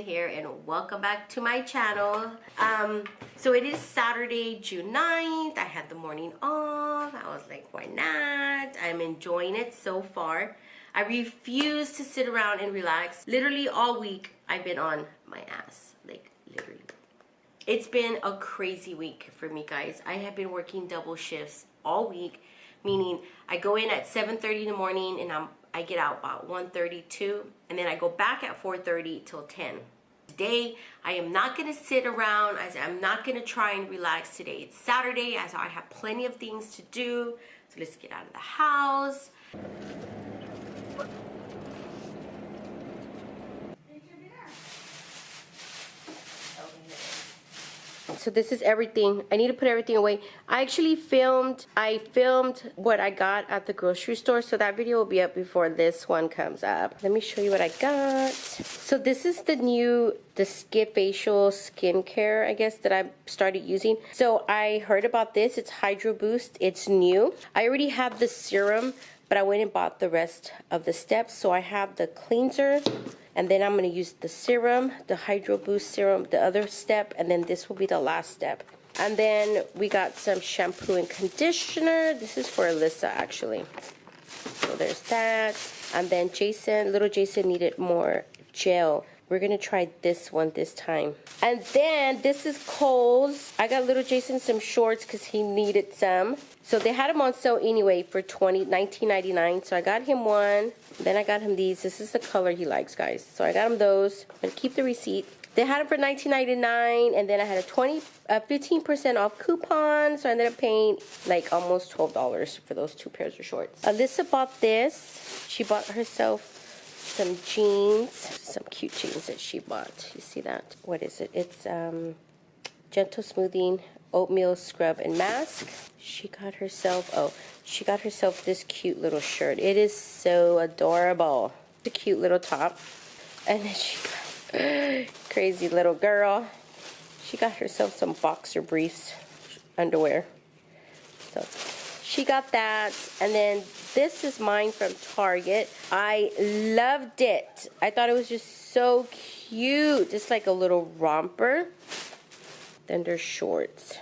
here and welcome back to my channel. So it is Saturday, June 9th. I had the morning off. I was like, why not? I'm enjoying it so far. I refuse to sit around and relax. Literally all week I've been on my ass, like literally. It's been a crazy week for me, guys. I have been working double shifts all week, meaning I go in at 7:30 in the morning and I get out about 1:32, and then I go back at 4:30 till 10. Today, I am not going to sit around. I'm not going to try and relax today. It's Saturday, as I have plenty of things to do. So let's get out of the house. So this is everything. I need to put everything away. I filmed what I got at the grocery store, so that video will be up before this one comes up. Let me show you what I got. So this is the Skip Facial skincare, I guess, that I started using. So I heard about this. It's Hydro Boost. It's new. I already have the serum, but I went and bought the rest of the steps. So I have the cleanser, and then I'm going to use the serum, the Hydro Boost serum, the other step, and then this will be the last step. And then we got some shampoo and conditioner. This is for Alyssa, actually. So there's that. And then little Jason needed more gel. We're going to try this one this time. And then this is Kohl's. I got little Jason some shorts because he needed some. So they had them on sale anyway for $19.99. So I got him one. Then I got him these. This is the color he likes, guys. So I got him those. I'm going to keep the receipt. They had them for $19.99. And then I had a 15% off coupon. So I ended up paying like almost $12 for those two pairs of shorts. Alyssa bought this. She bought herself some jeans, some cute jeans that she bought. You see that? What is it? It's Gentle Smoothing Oatmeal Scrub and Mask. She got herself this cute little shirt. It is so adorable. It's a cute little top. And then she got crazy little girl. She got herself some boxer briefs, underwear. So she got that. And then this is mine from Target. I loved it. I thought it was just so cute. Just like a little romper. Then there's shorts.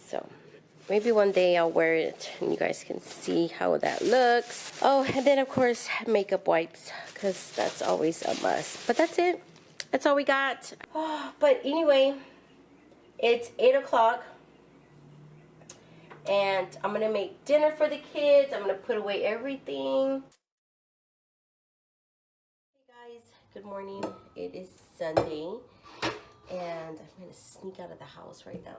So maybe one day I'll wear it and you guys can see how that looks. Oh, and then of course makeup wipes, because that's always a must. But that's it. That's all we got. Oh, but anyway, it's 8 o'clock. And I'm going to make dinner for the kids. I'm going to put away everything. Hey guys, good morning. It is Sunday. And I'm going to sneak out of the house right now.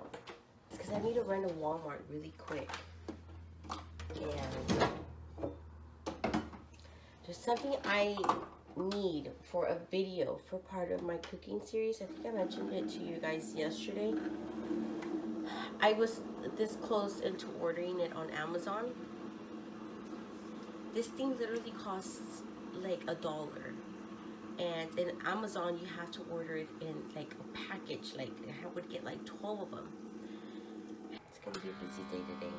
It's because I need to run to Walmart really quick. And there's something I need for a video for part of my cooking series. I think I mentioned it to you guys yesterday. I was this close into ordering it on Amazon. This thing literally costs like $1. And in Amazon, you have to order it in like a package. Like I would get like 12 of them. It's gonna be a busy day today.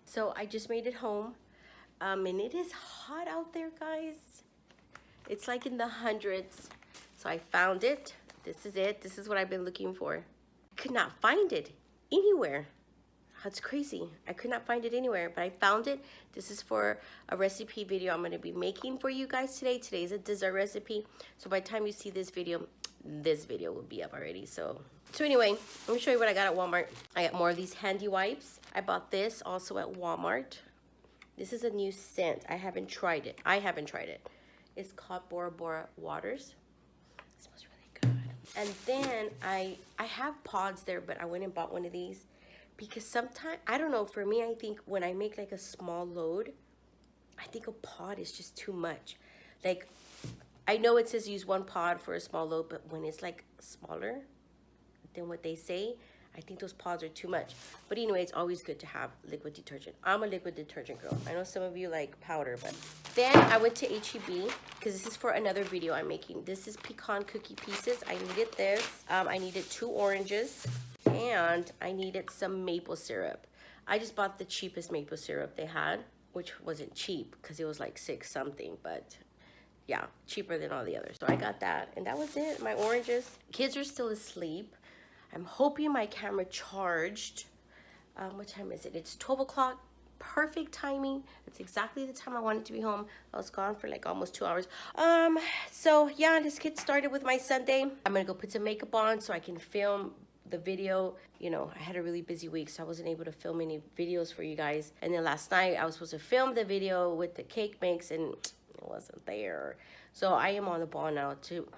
So I just made it home. And it is hot out there, guys. It's like in the hundreds. So I found it. This is it. This is what I've been looking for. Could not find it anywhere. That's crazy. I could not find it anywhere, but I found it. This is for a recipe video I'm going to be making for you guys today. Today's a dessert recipe. So by the time you see this video will be up already. So anyway, let me show you what I got at Walmart. I got more of these handy wipes. I bought this also at Walmart. This is a new scent. I haven't tried it. It's called Bora Bora Waters. It smells really good. And then I have pods there, but I went and bought one of these because sometimes, I don't know, for me, I think when I make like a small load, I think a pod is just too much. Like, I know it says use 1 pod for a small load, but when it's like smaller than what they say, I think those pods are too much. But anyway, it's always good to have liquid detergent. I'm a liquid detergent girl. I know some of you like powder, but then I went to H-E-B because this is for another video I'm making. This is pecan cookie pieces. I needed this. I needed 2 oranges, and I needed some maple syrup. I just bought the cheapest maple syrup they had, which wasn't cheap because it was like $6 something, but yeah, cheaper than all the others. So I got that, and that was it. My oranges. Kids are still asleep. I'm hoping my camera charged. What time is it? It's 12 o'clock. Perfect timing. It's exactly the time I wanted to be home. I was gone for like almost 2 hours. So yeah, this kid started with my Sunday. I'm gonna go put some makeup on so I can film the video. You know, I had a really busy week, so I wasn't able to film any videos for you guys. And then last night I was supposed to film the video with the cake mix, and it wasn't there. So I am on the ball now to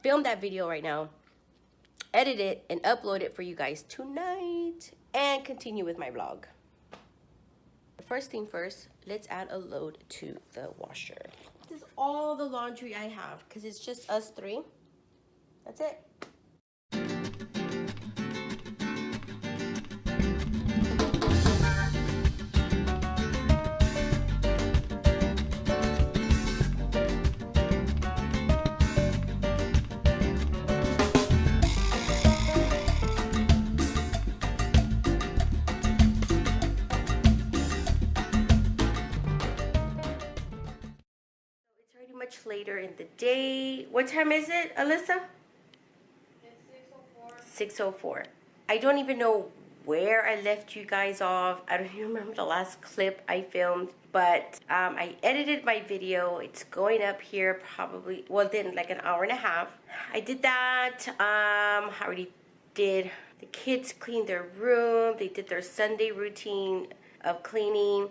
film that video right now, edit it, and upload it for you guys tonight, and continue with my vlog. First thing first, let's add a load to the washer. This is all the laundry I have because it's just us three. That's it. Much later in the day. What time is it, Alyssa? It's 6:04. 6:04. I don't even know where I left you guys off. I don't even remember the last clip I filmed, but I edited my video. It's going up here probably within like an hour and a half. I did that. I already did. The kids cleaned their room. They did their Sunday routine of cleaning.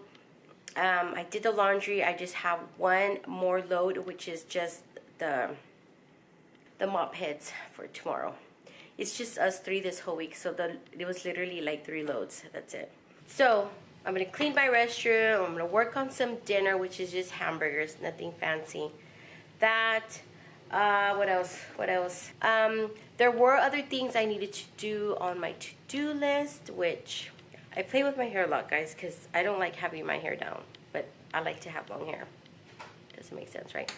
I did the laundry. I just have one more load, which is just the mop heads for tomorrow. It's just us three this whole week, so it was literally like 3 loads. That's it. So I'm gonna clean my restroom. I'm gonna work on some dinner, which is just hamburgers, nothing fancy. That. What else? What else? There were other things I needed to do on my to-do list, which I play with my hair a lot, guys, because I don't like having my hair down, but I like to have long hair. Doesn't make sense, right?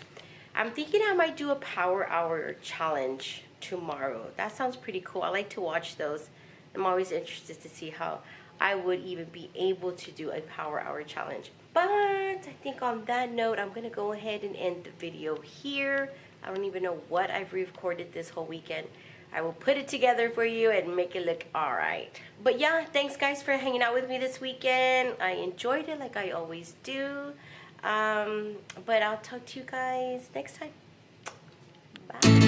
I'm thinking I might do a power hour challenge tomorrow. That sounds pretty cool. I like to watch those. I'm always interested to see how I would even be able to do a power hour challenge. But I think on that note, I'm going to go ahead and end the video here. I don't even know what I've recorded this whole weekend. I will put it together for you and make it look alright. But yeah, thanks guys for hanging out with me this weekend. I enjoyed it like I always do. But I'll talk to you guys next time. Bye.